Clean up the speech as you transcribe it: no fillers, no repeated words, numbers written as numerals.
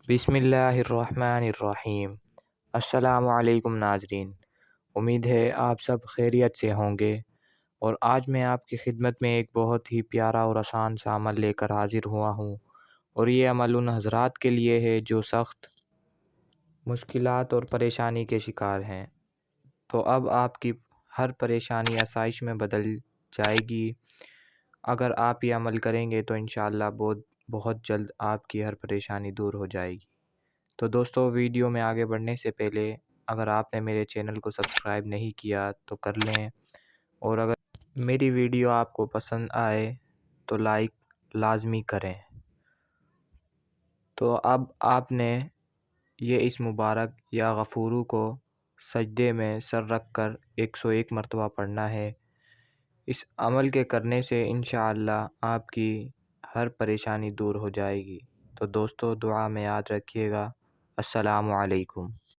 بسم اللہ الرحمن الرحیم۔ السلام علیکم ناظرین، امید ہے آپ سب خیریت سے ہوں گے، اور آج میں آپ کی خدمت میں ایک بہت ہی پیارا اور آسان سا عمل لے کر حاضر ہوا ہوں، اور یہ عمل ان حضرات کے لیے ہے جو سخت مشکلات اور پریشانی کے شکار ہیں۔ تو اب آپ کی ہر پریشانی آسائش میں بدل جائے گی۔ اگر آپ یہ عمل کریں گے تو انشاءاللہ بہت جلد آپ کی ہر پریشانی دور ہو جائے گی۔ تو دوستو، ویڈیو میں آگے بڑھنے سے پہلے اگر آپ نے میرے چینل کو سبسکرائب نہیں کیا تو کر لیں، اور اگر میری ویڈیو آپ کو پسند آئے تو لائک لازمی کریں۔ تو اب آپ نے اس مبارک یا غفورو کو سجدے میں سر رکھ کر 101 مرتبہ پڑھنا ہے۔ اس عمل کے کرنے سے انشاءاللہ آپ کی ہر پریشانی دور ہو جائے گی۔ تو دوستو، دعا میں یاد رکھیے گا۔ السلام علیکم۔